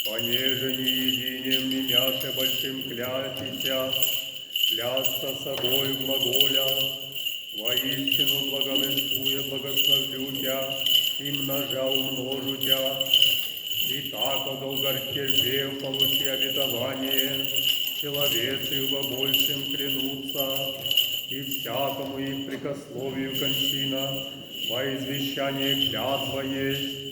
понеже не единем, не мяше большим клятися, клясться собою глаголя, воистину благовествуя, благословлю Тя, и множа умножу Тя. И так, о долготерпев, получи обетование, человецы во большем клянутся, и всякому их прикословию кончина, во извещание клятва есть.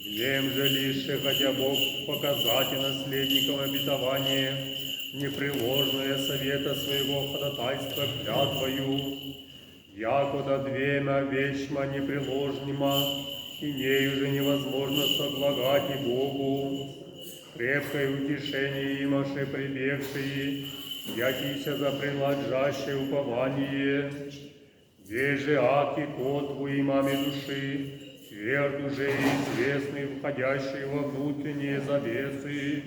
Вем же лишь, хотя Бог показать и наследникам обетование, непреложное совета своего ходатайства клятвою, якуда двема вещма непреложнима, и нею же невозможно соглагать и Богу. Крепкое утешение имаше прибегшие, якися за принадлежащее упование, где же аки котву имаме души, тверд уже известный, входящий во внутренние завесы,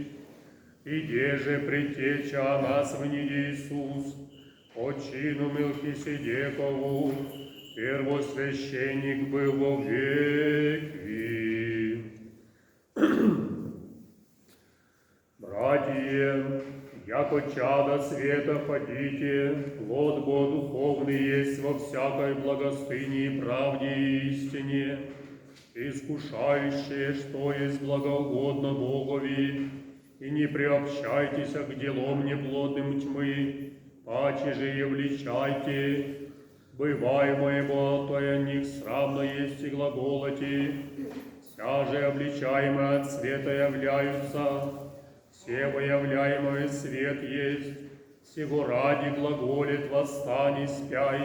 и где же предтеча о нас в ниде Иисус, по чину Мелхиседекову, первосвященник был во веки. Братья, яко чада света ходите, плод Бог духовный есть во всякой благостыне и правде и истине, искушающее, что есть благоугодно Богови, и не приобщайтесь к делам неплодным тьмы, паче же явлечайте, бываемое болотое них срамно есть и глаголоти, вся же обличаемые от света являются, все выявляемый свет есть, сего ради глаголит восстань и спяй,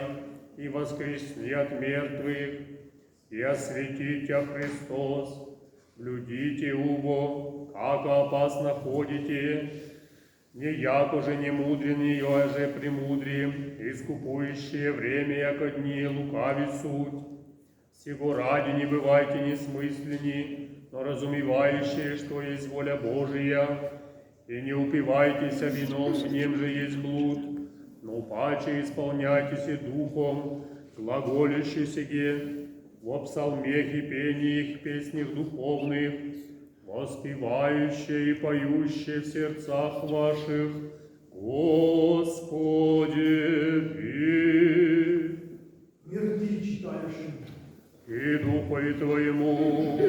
и воскресни от мертвых, и осветит Тя Христос, блюдите убо, как опасно ходите, не яко же не мудренные, а же премудрие, искупующие время, яко дни лукавит суть. Сего ради не бывайте несмысленни, но разумевающие, что есть воля Божия, и не упивайтесь вином, в нем же есть блуд, но паче исполняйтесь духом, глаголящий сие, во псалмех и пениях, песнях духовных, воспевающие и поющие в сердцах ваших, Господи, Мир Ти читаешь. и Духу Твоему.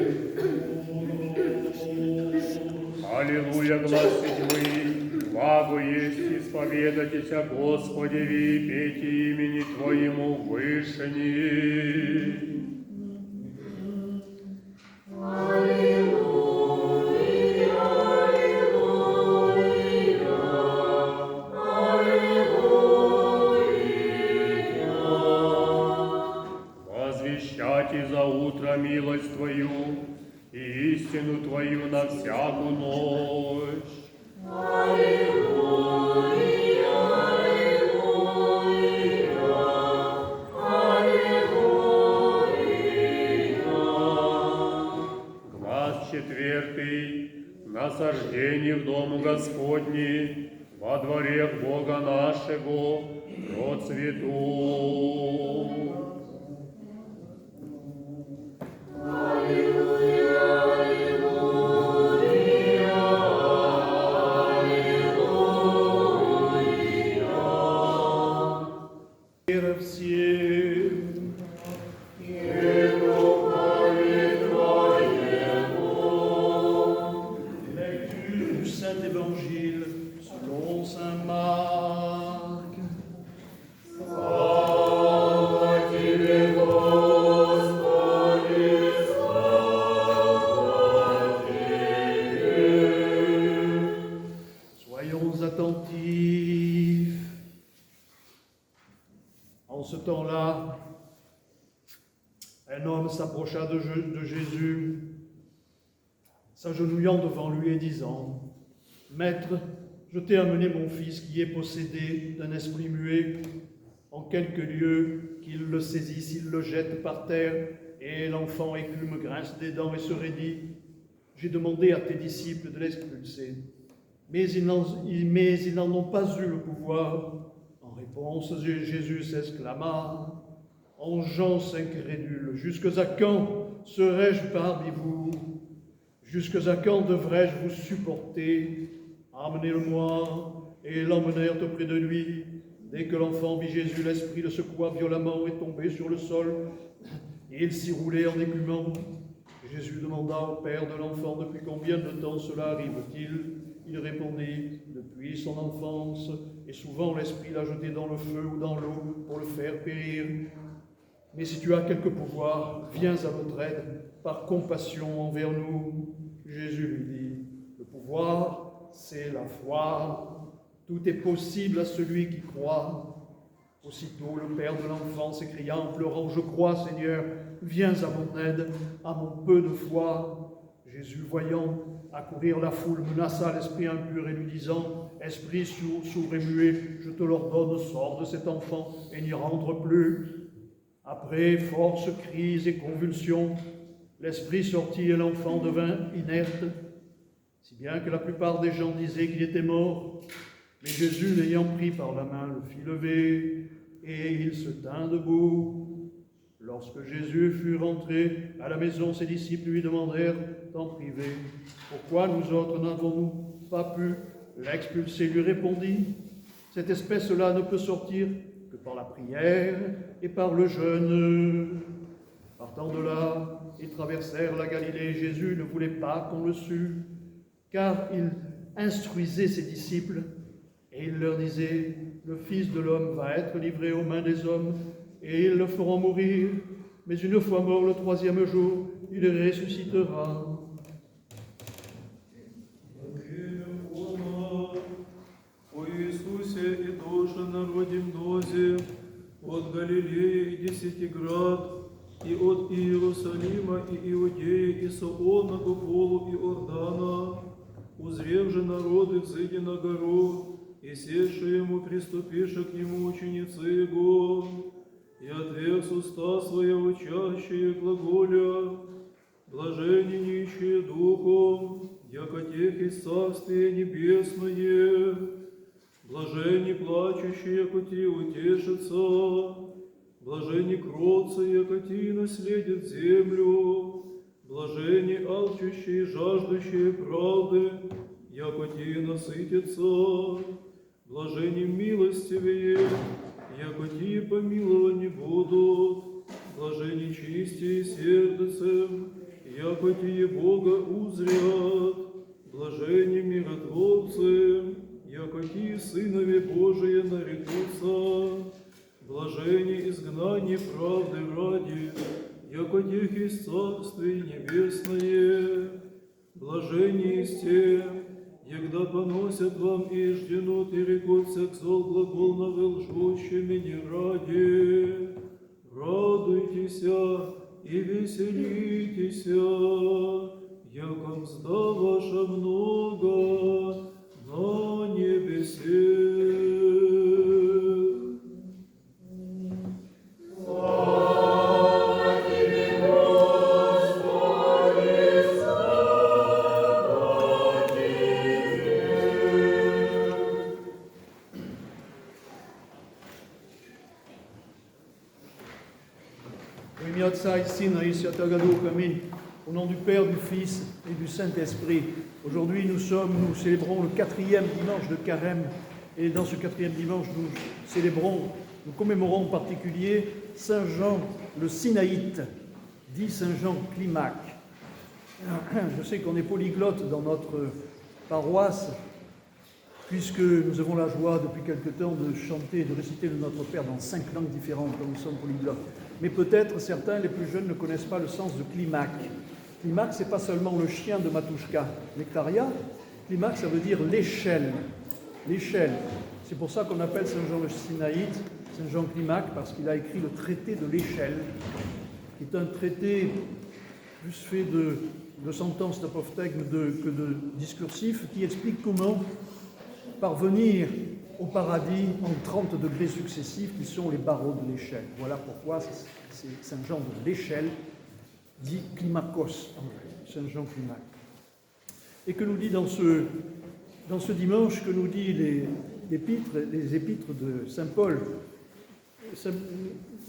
Аллилуйя, глаз седьмый, благо есть исповедайтесь о Господе, и пейте имени Твоему вышини. Возвещайте за утро милость Твою и истину Твою на всякую ночь. Глаз четвертый. Насаждение в дому Господни, во дворе Бога нашего, процвету. Мира всем. Lecture du Saint-Évangile selon Saint Marc. Soyons attentifs. En ce temps-là, un homme s'approcha de Jésus, s'agenouillant devant lui et disant : « Maître, je t'ai amené mon fils qui est possédé d'un esprit muet. En quelque lieu qu'il le saisisse, il le jette par terre, et l'enfant écume, grince des dents et se raidit. J'ai demandé à tes disciples de l'expulser, mais ils n'en ont pas eu le pouvoir. » En réponse, Jésus s'exclama : « En gens incrédules, jusqu'à quand serai-je parmi vous ? Jusqu'à quand devrais-je vous supporter? Amenez-le-moi. Et l'emmenèrent auprès de lui. Dès que l'enfant vit Jésus, l'esprit le secoua violemment et tombé sur le sol. Et il s'y roulait en écumant. Jésus demanda au père de l'enfant depuis combien de temps cela arrive-t-il. Il répondit, depuis son enfance, et souvent l'esprit l'a jeté dans le feu ou dans l'eau pour le faire périr. Mais si tu as quelque pouvoir, viens à notre aide, par compassion envers nous. Jésus lui dit, le pouvoir, c'est la foi. Tout est possible à celui qui croit. Aussitôt, le père de l'enfant s'écria en pleurant, je crois, Seigneur, viens à mon aide, à mon peu de foi. Jésus, voyant accourir la foule, menaça l'esprit impur et lui disant, esprit sourd et muet, je te l'ordonne, sors de cet enfant et n'y rentre plus. Après force cris et convulsions, l'esprit sortit et l'enfant devint inerte, si bien que la plupart des gens disaient qu'il était mort. Mais Jésus, l'ayant pris par la main, le fit lever, et il se tint debout. Lorsque Jésus fut rentré à la maison, ses disciples lui demandèrent en privé, « Pourquoi nous autres n'avons-nous pas pu l'expulser ?» Il lui répondit, « Cette espèce-là ne peut sortir que par la prière et par le jeûne. » Partant de là, ils traversèrent la Galilée. Jésus ne voulait pas qu'on le sût, car il instruisait ses disciples, et il leur disait, « Le Fils de l'homme va être livré aux mains des hommes, et ils le feront mourir, mais une fois mort le troisième jour, il ressuscitera. » О Иисусе и душе народе мнозе, от Галилеи и Десятиград, и от Иерусалима и Иудеи, и Саона по полу Иордана, узрев же народы, взыди на гору, и севши ему, приступиша к нему ученицы его, и отверз уста свои учащие глаголя, блажени нищие духом, яко тех из Царствия Небесное, блажени плачущие, яко те утешатся, блажени кроцы, яко те наследят землю, блажени алчущие, жаждущие правды, яко те насытятся, блажени милостивые, яко те помилованы будут, блажени чистые сердцем, яко те Бога узрят, блажени миротворцы, яко те сынове Божие нарекутся, блажени изгнание правды ради, яко тех из Царствия Небесное, блажени есть те, егда поносят вам и жденут, и рекут всяк зол глагол на лжущими не ради. Радуйтесь и веселитесь, яко мзда ваша много на небесе. Au nom du Père, du Fils et du Saint-Esprit. Aujourd'hui, nous célébrons le 4e dimanche de Carême. Et dans ce 4e dimanche, nous commémorons en particulier Saint Jean le Sinaïte, dit Saint Jean Climac. Je sais qu'on est polyglotte dans notre paroisse, puisque nous avons la joie depuis quelque temps de chanter et de réciter le Notre Père dans 5 langues différentes, comme nous sommes polyglottes. Mais peut-être certains, les plus jeunes, ne connaissent pas le sens de Climac. Climac, c'est pas seulement le chien de Matouchka Nectaria. Climac, ça veut dire l'échelle. L'échelle. C'est pour ça qu'on appelle Saint Jean le Sinaïte, Saint Jean Climac, parce qu'il a écrit le traité de l'échelle, qui est un traité plus fait de sentences d'apophthegme que de discursif, qui explique comment parvenir au paradis en 30 degrés successifs qui sont les barreaux de l'échelle. Voilà pourquoi c'est Saint Jean de l'échelle, dit Climakos, Saint Jean Climac. Et que nous dit dans ce dimanche, que nous dit les épîtres de Saint Paul.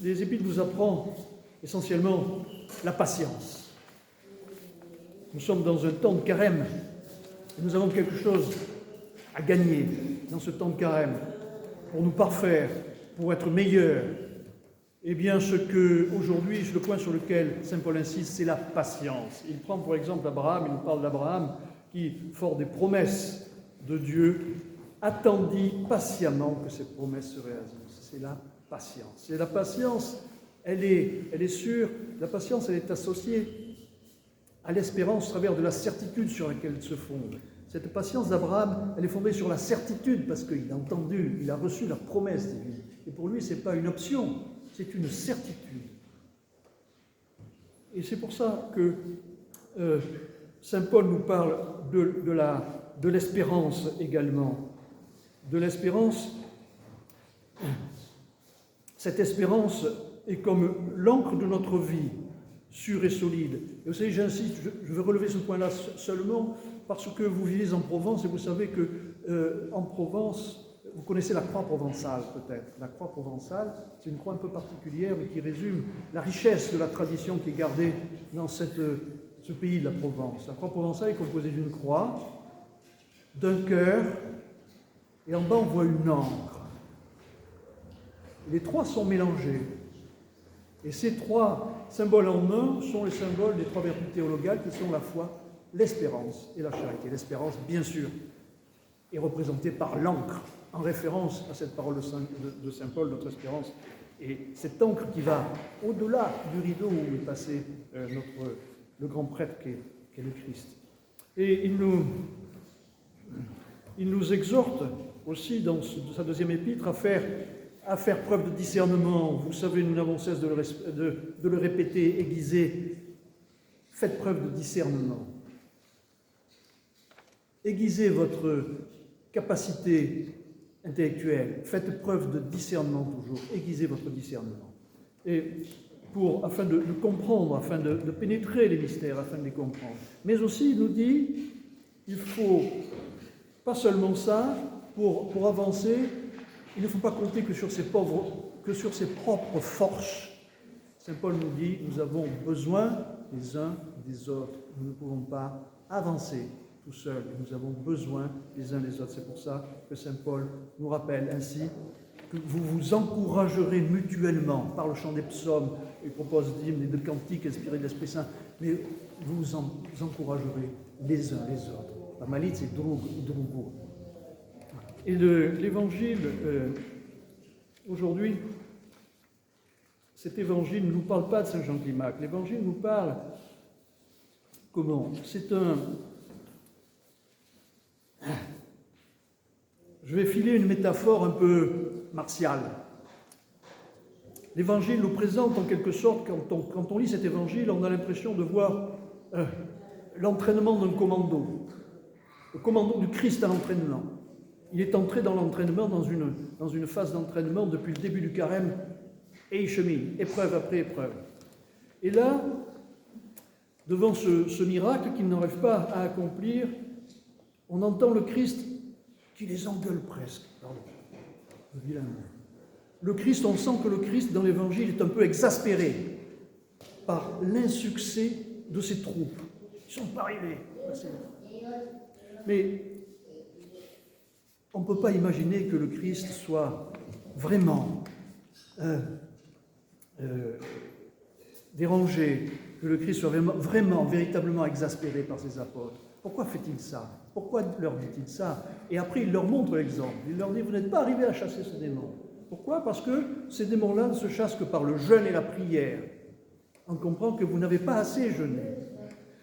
Les épîtres nous apprennent essentiellement la patience. Nous sommes dans un temps de carême. Et nous avons quelque chose à gagner dans ce temps de carême pour nous parfaire, pour être meilleurs. Eh bien, ce que aujourd'hui, le point sur lequel saint Paul insiste, c'est la patience. Il prend pour exemple Abraham, il nous parle d'Abraham qui, fort des promesses de Dieu, attendit patiemment que ces promesses se réalisent. C'est la patience. Et la patience, elle est sûre, la patience, elle est associée à l'espérance au travers de la certitude sur laquelle elle se fonde. Cette patience d'Abraham, elle est fondée sur la certitude parce qu'il a entendu, il a reçu la promesse divine. Et pour lui, ce n'est pas une option, c'est une certitude. Et c'est pour ça que saint Paul nous parle de l'espérance également. De l'espérance, cette espérance est comme l'encre de notre vie, sûre et solide. Et vous savez, j'insiste, je veux relever ce point-là seulement parce que vous vivez en Provence et vous savez que en Provence, vous connaissez la croix provençale peut-être. La croix provençale, c'est une croix un peu particulière mais qui résume la richesse de la tradition qui est gardée dans ce pays de la Provence. La croix provençale est composée d'une croix, d'un cœur, et en bas on voit une encre. Les trois sont mélangés. Et ces trois symboles en un sont les symboles des trois vertus théologales qui sont la foi, l'espérance et la charité. L'espérance, bien sûr, est représentée par l'encre, en référence à cette parole de saint Paul, notre espérance. Et cette encre qui va au-delà du rideau où est passé le grand prêtre qu'est le Christ. Et il nous exhorte aussi dans sa deuxième épître à faire preuve de discernement. Vous savez, nous n'avons cesse de le répéter, aiguiser. Faites preuve de discernement. Aiguisez votre capacité intellectuelle. Faites preuve de discernement toujours. Aiguisez votre discernement. Et afin de comprendre, afin de pénétrer les mystères, afin de les comprendre. Mais aussi, il nous dit, il faut pas seulement ça, pour avancer, il ne faut pas compter que sur ses propres forces. Saint Paul nous dit, nous avons besoin les uns des autres. Nous ne pouvons pas avancer tout seuls. Nous avons besoin les uns des autres. C'est pour ça que saint Paul nous rappelle ainsi que vous vous encouragerez mutuellement par le chant des psaumes. Il propose d'hymnes et de cantiques inspirés de l'Esprit Saint, mais vous vous encouragerez les uns les autres. La malice, c'est drugo. Et l'évangile, aujourd'hui, cet évangile ne nous parle pas de saint Jean Climac. L'évangile nous parle comment? Je vais filer une métaphore un peu martiale. L'évangile nous présente en quelque sorte, quand on lit cet évangile, on a l'impression de voir l'entraînement d'un commando. Le commando du Christ à l'entraînement. Il est entré dans l'entraînement, dans une phase d'entraînement depuis le début du carême, et il chemine, épreuve après épreuve. Et là, devant ce miracle qu'il n'arrive pas à accomplir, on entend le Christ qui les engueule presque. Pardon, le Christ, on sent que le Christ, dans l'Évangile, est un peu exaspéré par l'insuccès de ses troupes. Ils ne sont pas arrivés. Mais on ne peut pas imaginer que le Christ soit vraiment dérangé, que le Christ soit vraiment, véritablement exaspéré par ses apôtres. Pourquoi fait-il ça? Pourquoi leur dit-il ça? Et après, il leur montre l'exemple. Il leur dit, vous n'êtes pas arrivés à chasser ce démon. Pourquoi? Parce que ces démons-là ne se chassent que par le jeûne et la prière. On comprend que vous n'avez pas assez jeûné.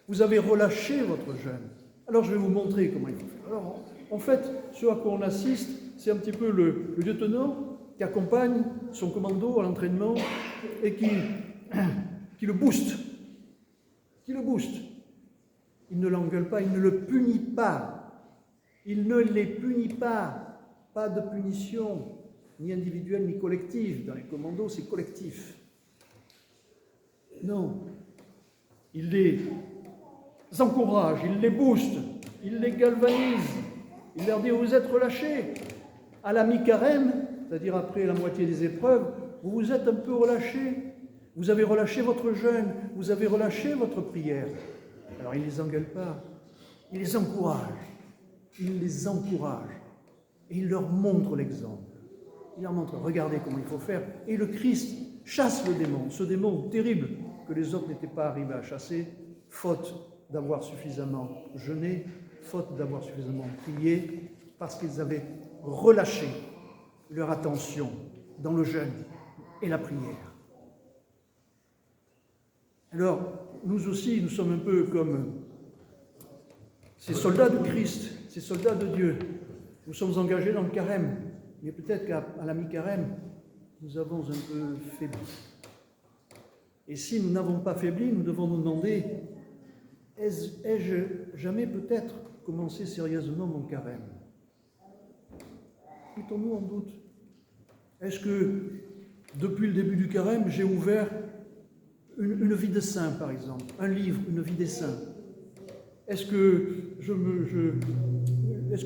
Vous avez relâché votre jeûne. Alors, je vais vous montrer comment il faut faire. Alors, en fait, ce à quoi on assiste, c'est un petit peu le lieutenant qui accompagne son commando à l'entraînement et qui le booste. Qui le booste. Il ne l'engueule pas, il ne le punit pas. Il ne les punit pas. Pas de punition, ni individuelle ni collective. Dans les commandos, c'est collectif. Non. Il les encourage, il les booste, il les galvanise. Il leur dit, vous êtes relâchés. À la mi-carême, c'est-à-dire après la moitié des épreuves, vous vous êtes un peu relâchés. Vous avez relâché votre jeûne, vous avez relâché votre prière. Alors il ne les engueule pas, il les encourage. Il les encourage. Et il leur montre l'exemple. Il leur montre, regardez comment il faut faire. Et le Christ chasse le démon, ce démon terrible que les autres n'étaient pas arrivés à chasser, faute d'avoir suffisamment jeûné, faute d'avoir suffisamment prié, parce qu'ils avaient relâché leur attention dans le jeûne et la prière. Alors, nous aussi, nous sommes un peu comme ces soldats de Christ, ces soldats de Dieu. Nous sommes engagés dans le carême, mais peut-être qu'à la mi-carême, nous avons un peu faibli. Et si nous n'avons pas faibli, nous devons nous demander, ai-je jamais peut-être commencé sérieusement mon carême? Mettons-nous en doute. Est-ce que depuis le début du carême, j'ai ouvert une vie de saint, par exemple, un livre, une vie des saints? Est-ce que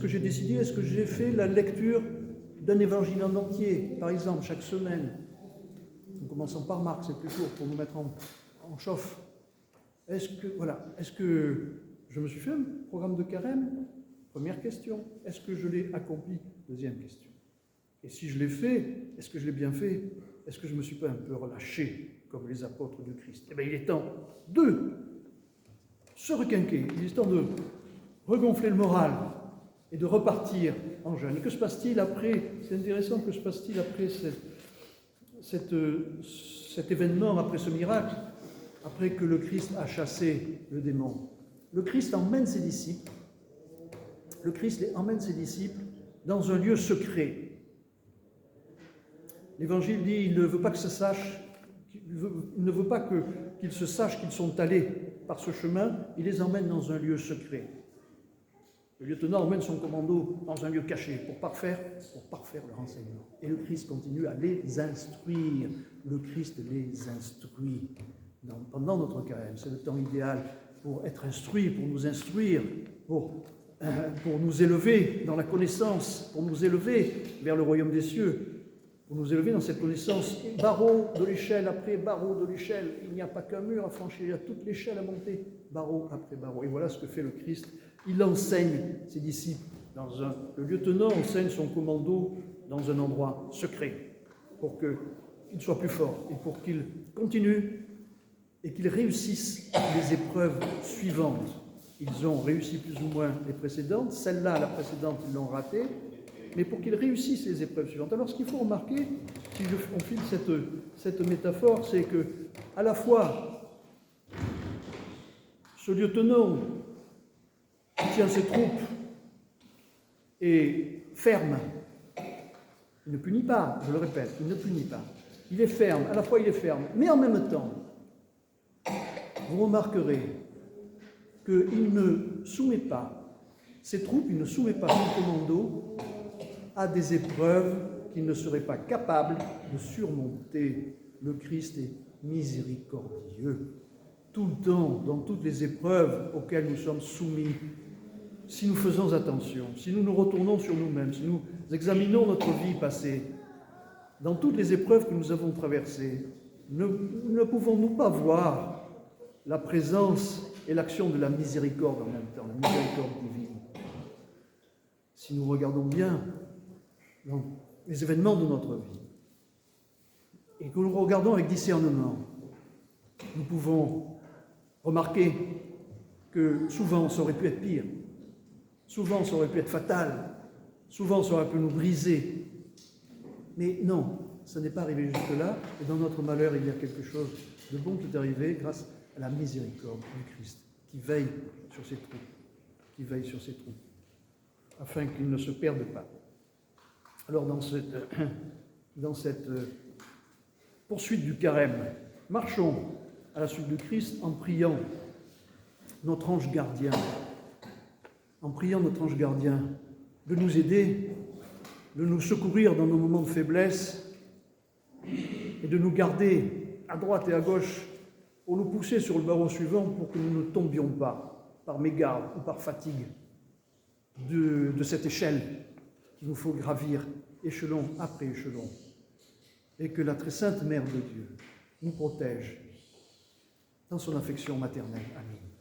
j'ai décidé, est-ce que j'ai fait la lecture d'un évangile en entier, par exemple, chaque semaine? En commençant par Marc, c'est plus court pour nous mettre en chauffe. Est-ce que je me suis fait un programme de carême? Première question. Est-ce que je l'ai accompli? Deuxième question. Et si je l'ai fait, est-ce que je l'ai bien fait? Est-ce que je ne me suis pas un peu relâché, comme les apôtres du Christ? Eh bien, il est temps de se requinquer, il est temps de regonfler le moral et de repartir en jeûne. Et que se passe-t-il après? C'est intéressant, que se passe-t-il après cet événement, après ce miracle, après que le Christ a chassé le démon? Le Christ emmène ses disciples, dans un lieu secret. L'Évangile dit, il ne veut pas que ça sache, il ne veut pas qu'ils se sachent qu'ils sont allés par ce chemin, il les emmène dans un lieu secret. Le lieutenant emmène son commando dans un lieu caché pour parfaire leur enseignement. Et le Christ continue à les instruire. Le Christ les instruit pendant notre carême. C'est le temps idéal pour être instruit, pour nous instruire, pour nous élever dans la connaissance, pour nous élever vers le royaume des cieux, pour nous élever dans cette connaissance. Barreau de l'échelle après barreau de l'échelle. Il n'y a pas qu'un mur à franchir, il y a toute l'échelle à monter, barreau après barreau. Et voilà ce que fait le Christ. Il enseigne ses disciples le lieutenant enseigne son commando dans un endroit secret pour qu'il soit plus fort et pour qu'il continue et qu'ils réussissent les épreuves suivantes. Ils ont réussi plus ou moins les précédentes. Celle-là, la précédente, ils l'ont ratée. Mais pour qu'ils réussissent les épreuves suivantes. Alors, ce qu'il faut remarquer, si on file cette métaphore, c'est que, à la fois, ce lieutenant qui tient ses troupes est ferme. Il ne punit pas, je le répète, il ne punit pas. Il est ferme, à la fois il est ferme, mais en même temps, vous remarquerez qu'il ne soumet pas ses troupes, il ne soumet pas son commando à des épreuves qu'il ne serait pas capable de surmonter. Le Christ est miséricordieux. Tout le temps, dans toutes les épreuves auxquelles nous sommes soumis, si nous faisons attention, si nous nous retournons sur nous-mêmes, si nous examinons notre vie passée, dans toutes les épreuves que nous avons traversées, ne pouvons-nous pas voir la présence et l'action de la miséricorde en même temps, la miséricorde divine? Si nous regardons bien dans les événements de notre vie et que nous regardons avec discernement, nous pouvons remarquer que souvent ça aurait pu être pire, souvent ça aurait pu être fatal, souvent ça aurait pu nous briser. Mais non, ça n'est pas arrivé jusque-là, et dans notre malheur, il y a quelque chose de bon qui est arrivé grâce à la miséricorde du Christ, qui veille sur ses troupes, afin qu'ils ne se perdent pas. Alors dans cette poursuite du carême, marchons à la suite du Christ en priant notre ange gardien, de nous aider, de nous secourir dans nos moments de faiblesse et de nous garder à droite et à gauche pour nous pousser sur le barreau suivant pour que nous ne tombions pas par mégarde ou par fatigue de cette échelle qu'il nous faut gravir échelon après échelon, et que la très sainte Mère de Dieu nous protège dans son affection maternelle. Amen.